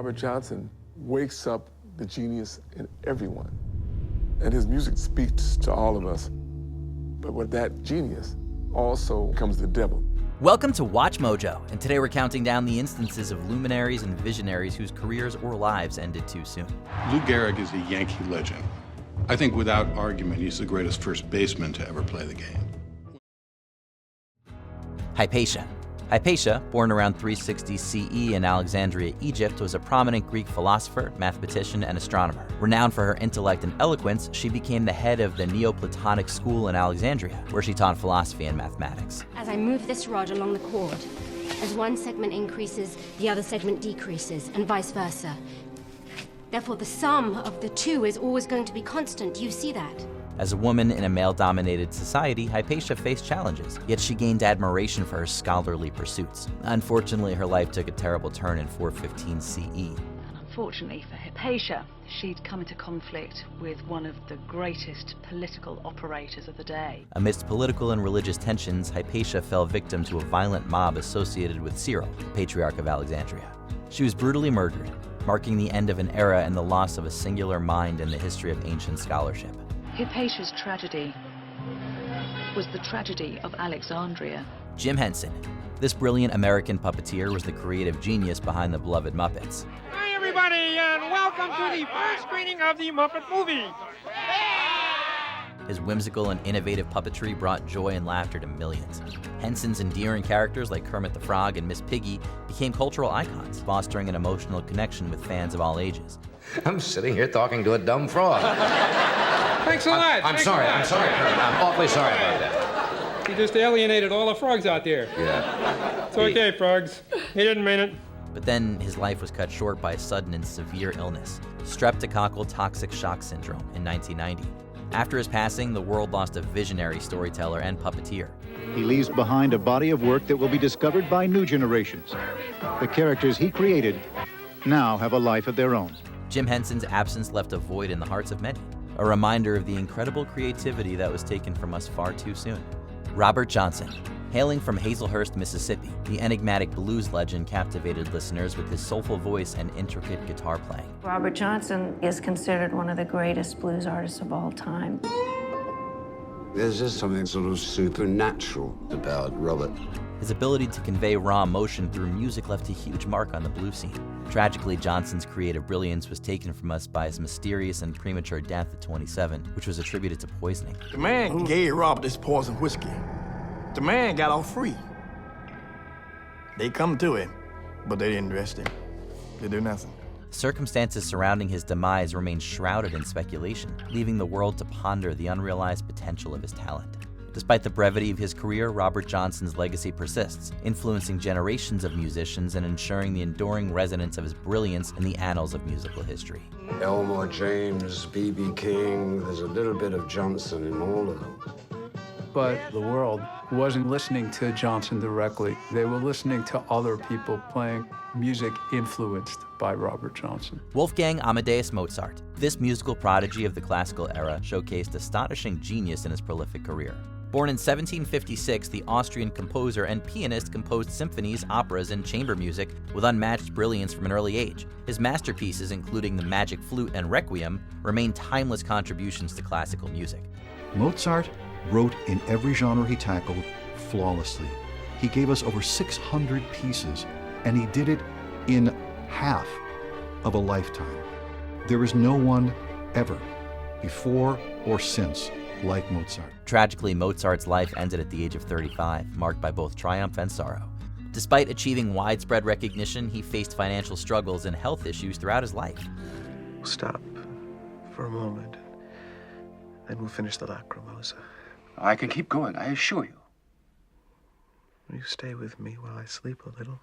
Robert Johnson wakes up the genius in everyone. And his music speaks to all of us. But with that genius also comes the devil. Welcome to Watch Mojo, and today we're counting down the instances of luminaries and visionaries whose careers or lives ended too soon. Lou Gehrig is a Yankee legend. I think without argument, he's the greatest first baseman to ever play the game. Hypatia. Hypatia, born around 360 CE in Alexandria, Egypt, was a prominent Greek philosopher, mathematician, and astronomer. Renowned for her intellect and eloquence, she became the head of the Neoplatonic school in Alexandria, where she taught philosophy and mathematics. As I move this rod along the cord, as one segment increases, the other segment decreases, and vice versa. Therefore, the sum of the two is always going to be constant. Do you see that? As a woman in a male-dominated society, Hypatia faced challenges, yet she gained admiration for her scholarly pursuits. Unfortunately, her life took a terrible turn in 415 CE. Unfortunately for Hypatia, she'd come into conflict with one of the greatest political operators of the day. Amidst political and religious tensions, Hypatia fell victim to a violent mob associated with Cyril, Patriarch of Alexandria. She was brutally murdered, marking the end of an era and the loss of a singular mind in the history of ancient scholarship. Hypatia's tragedy was the tragedy of Alexandria. Jim Henson. This brilliant American puppeteer was the creative genius behind the beloved Muppets. Hi, everybody, and welcome to the first screening of the Muppet movie. His whimsical and innovative puppetry brought joy and laughter to millions. Henson's endearing characters like Kermit the Frog and Miss Piggy became cultural icons, fostering an emotional connection with fans of all ages. I'm sitting here talking to a dumb frog. Thanks a lot. I'm sorry, Kermit. I'm awfully sorry about that. He just alienated all the frogs out there. Yeah. It's okay, frogs. He didn't mean it. But then his life was cut short by a sudden and severe illness, streptococcal toxic shock syndrome, in 1990. After his passing, the world lost a visionary storyteller and puppeteer. He leaves behind a body of work that will be discovered by new generations. The characters he created now have a life of their own. Jim Henson's absence left a void in the hearts of many, a reminder of the incredible creativity that was taken from us far too soon. Robert Johnson. Hailing from Hazelhurst, Mississippi, the enigmatic blues legend captivated listeners with his soulful voice and intricate guitar playing. Robert Johnson is considered one of the greatest blues artists of all time. There's just something sort of supernatural about Robert. His ability to convey raw emotion through music left a huge mark on the blues scene. Tragically, Johnson's creative brilliance was taken from us by his mysterious and premature death at 27, which was attributed to poisoning. The man gave Robert this poison whiskey. The man got off free. They come to him, but they didn't arrest him. They do nothing. Circumstances surrounding his demise remain shrouded in speculation, leaving the world to ponder the unrealized potential of his talent. Despite the brevity of his career, Robert Johnson's legacy persists, influencing generations of musicians and ensuring the enduring resonance of his brilliance in the annals of musical history. Elmore James, B.B. King, there's a little bit of Johnson in all of them. But the world wasn't listening to Johnson directly. They were listening to other people playing music influenced by Robert Johnson. Wolfgang Amadeus Mozart. This musical prodigy of the classical era showcased astonishing genius in his prolific career. Born in 1756, the Austrian composer and pianist composed symphonies, operas, and chamber music with unmatched brilliance from an early age. His masterpieces, including the Magic Flute and Requiem, remain timeless contributions to classical music. Mozart wrote in every genre he tackled flawlessly. He gave us over 600 pieces, and he did it in half of a lifetime. There is no one ever, before or since, like Mozart. Tragically, Mozart's life ended at the age of 35, marked by both triumph and sorrow. Despite achieving widespread recognition, he faced financial struggles and health issues throughout his life. Stop for a moment, then we'll finish the Lacrimosa. I can keep going, I assure you. Will you stay with me while I sleep a little?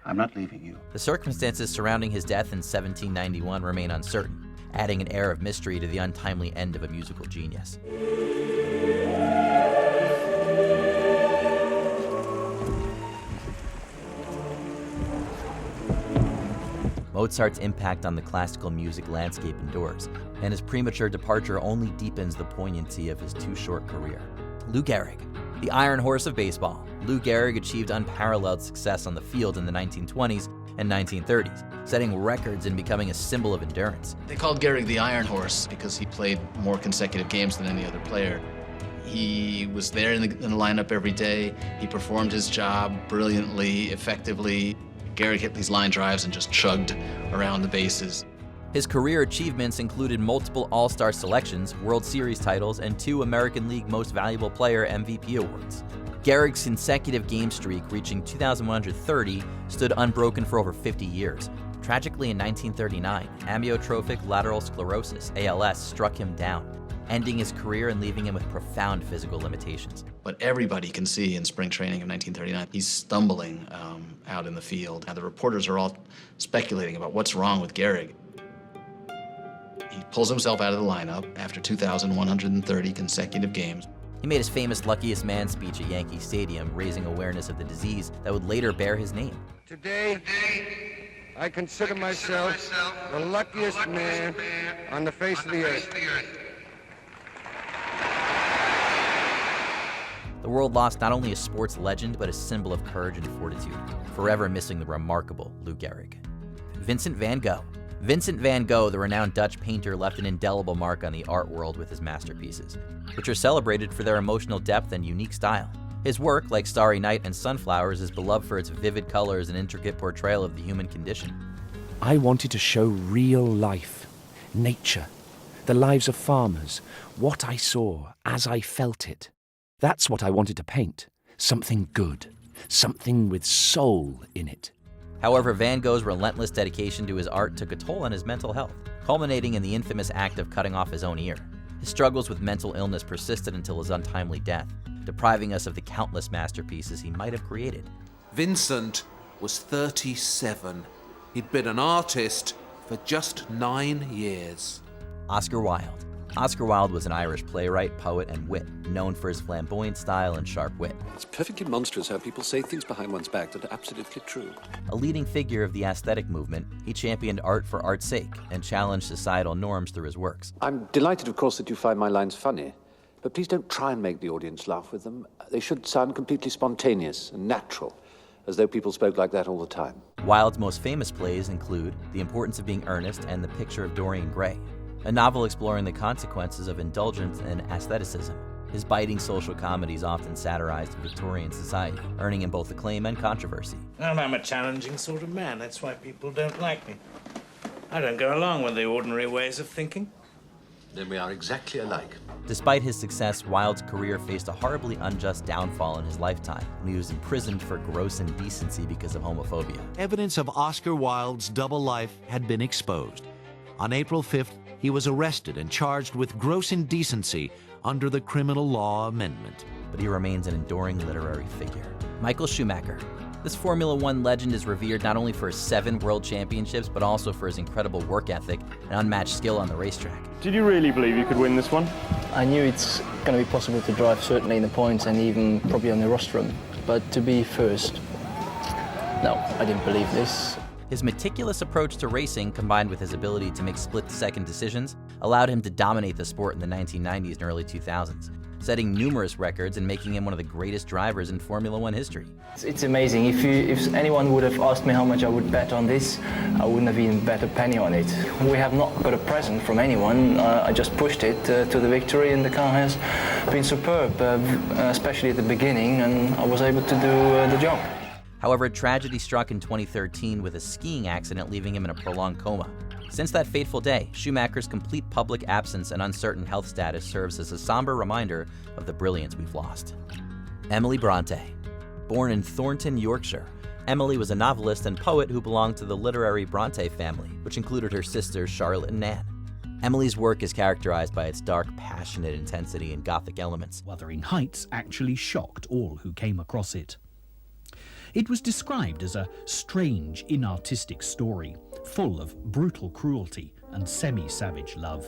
I'm not leaving you. The circumstances surrounding his death in 1791 remain uncertain, adding an air of mystery to the untimely end of a musical genius. Mozart's impact on the classical music landscape endures, and his premature departure only deepens the poignancy of his too short career. Lou Gehrig. The Iron Horse of baseball, Lou Gehrig achieved unparalleled success on the field in the 1920s and 1930s, setting records and becoming a symbol of endurance. They called Gehrig the Iron Horse because he played more consecutive games than any other player. He was there in the lineup every day. He performed his job brilliantly, effectively. Gehrig hit these line drives and just chugged around the bases. His career achievements included multiple All-Star selections, World Series titles, and 2 American League Most Valuable Player MVP awards. Gehrig's consecutive game streak, reaching 2,130, stood unbroken for over 50 years. Tragically, in 1939, amyotrophic lateral sclerosis, ALS, struck him down, ending his career and leaving him with profound physical limitations. But everybody can see in spring training of 1939, he's stumbling out in the field. Now, the reporters are all speculating about what's wrong with Gehrig. He pulls himself out of the lineup after 2,130 consecutive games. He made his famous luckiest man speech at Yankee Stadium, raising awareness of the disease that would later bear his name. Today, I consider myself the luckiest man on the face of the earth. The world lost not only a sports legend, but a symbol of courage and fortitude, forever missing the remarkable Lou Gehrig. Vincent Van Gogh. Vincent Van Gogh, the renowned Dutch painter, left an indelible mark on the art world with his masterpieces, which are celebrated for their emotional depth and unique style. His work, like Starry Night and Sunflowers, is beloved for its vivid colors and intricate portrayal of the human condition. I wanted to show real life, nature, the lives of farmers, what I saw as I felt it. That's what I wanted to paint. Something good. Something with soul in it. However, Van Gogh's relentless dedication to his art took a toll on his mental health, culminating in the infamous act of cutting off his own ear. His struggles with mental illness persisted until his untimely death, depriving us of the countless masterpieces he might have created. Vincent was 37. He'd been an artist for just 9 years. Oscar Wilde. Oscar Wilde was an Irish playwright, poet, and wit, known for his flamboyant style and sharp wit. It's perfectly monstrous how people say things behind one's back that are absolutely true. A leading figure of the aesthetic movement, he championed art for art's sake and challenged societal norms through his works. I'm delighted, of course, that you find my lines funny, but please don't try and make the audience laugh with them. They should sound completely spontaneous and natural, as though people spoke like that all the time. Wilde's most famous plays include The Importance of Being Earnest and The Picture of Dorian Gray, a novel exploring the consequences of indulgence and aestheticism. His biting social comedies often satirized Victorian society, earning him both acclaim and controversy. And I'm a challenging sort of man. That's why people don't like me. I don't go along with the ordinary ways of thinking. Then we are exactly alike. Despite his success, Wilde's career faced a horribly unjust downfall in his lifetime, when he was imprisoned for gross indecency because of homophobia. Evidence of Oscar Wilde's double life had been exposed. On April 5th, he was arrested and charged with gross indecency under the Criminal Law Amendment. But he remains an enduring literary figure. Michael Schumacher. This Formula One legend is revered not only for his 7 world championships, but also for his incredible work ethic and unmatched skill on the racetrack. Did you really believe you could win this one? I knew it's going to be possible to drive, certainly in the points and even probably on the rostrum. But to be first, no, I didn't believe this. His meticulous approach to racing, combined with his ability to make split-second decisions, allowed him to dominate the sport in the 1990s and early 2000s, setting numerous records and making him one of the greatest drivers in Formula One history. It's amazing. If anyone would have asked me how much I would bet on this, I wouldn't have even bet a penny on it. We have not got a present from anyone. I just pushed it to the victory, and the car has been superb, especially at the beginning, and I was able to do the job. However, tragedy struck in 2013 with a skiing accident leaving him in a prolonged coma. Since that fateful day, Schumacher's complete public absence and uncertain health status serves as a somber reminder of the brilliance we've lost. Emily Bronte. Born in Thornton, Yorkshire, Emily was a novelist and poet who belonged to the literary Bronte family, which included her sisters Charlotte and Anne. Emily's work is characterized by its dark, passionate intensity and Gothic elements. Wuthering Heights actually shocked all who came across it. It was described as a strange, inartistic story, full of brutal cruelty and semi-savage love.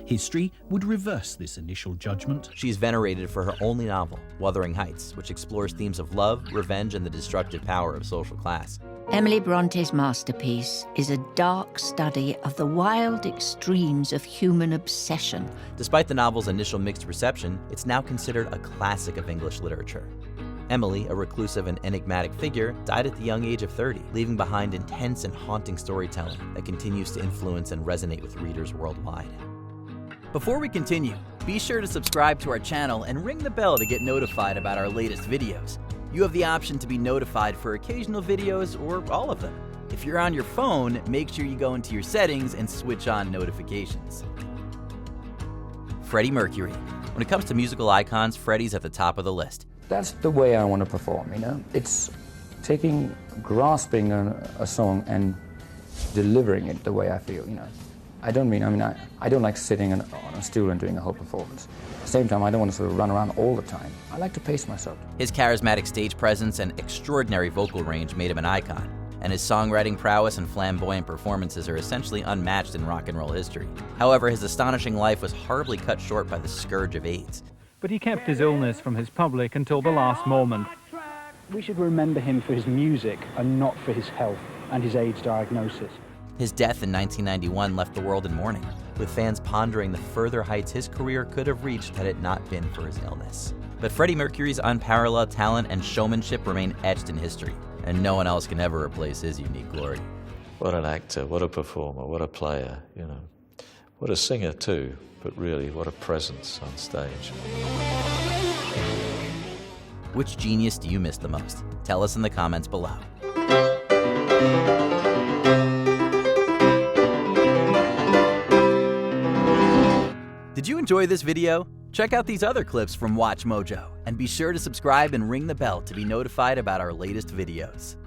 History would reverse this initial judgment. She's venerated for her only novel, Wuthering Heights, which explores themes of love, revenge, and the destructive power of social class. Emily Bronte's masterpiece is a dark study of the wild extremes of human obsession. Despite the novel's initial mixed reception, it's now considered a classic of English literature. Emily, a reclusive and enigmatic figure, died at the young age of 30, leaving behind intense and haunting storytelling that continues to influence and resonate with readers worldwide. Before we continue, be sure to subscribe to our channel and ring the bell to get notified about our latest videos. You have the option to be notified for occasional videos or all of them. If you're on your phone, make sure you go into your settings and switch on notifications. Freddie Mercury. When it comes to musical icons, Freddie's at the top of the list. That's the way I want to perform, you know? It's grasping a song and delivering it the way I feel, you know? I don't like sitting on a stool and doing a whole performance. At the same time, I don't want to sort of run around all the time. I like to pace myself. His charismatic stage presence and extraordinary vocal range made him an icon, and his songwriting prowess and flamboyant performances are essentially unmatched in rock and roll history. However, his astonishing life was horribly cut short by the scourge of AIDS. But he kept his illness from his public until the last moment. We should remember him for his music and not for his health and his AIDS diagnosis. His death in 1991 left the world in mourning, with fans pondering the further heights his career could have reached had it not been for his illness. But Freddie Mercury's unparalleled talent and showmanship remain etched in history, and no one else can ever replace his unique glory. What an actor, what a performer, what a player, you know. What a singer too, but really what a presence on stage. Which genius do you miss the most? Tell us in the comments below. Did you enjoy this video? Check out these other clips from WatchMojo, and be sure to subscribe and ring the bell to be notified about our latest videos.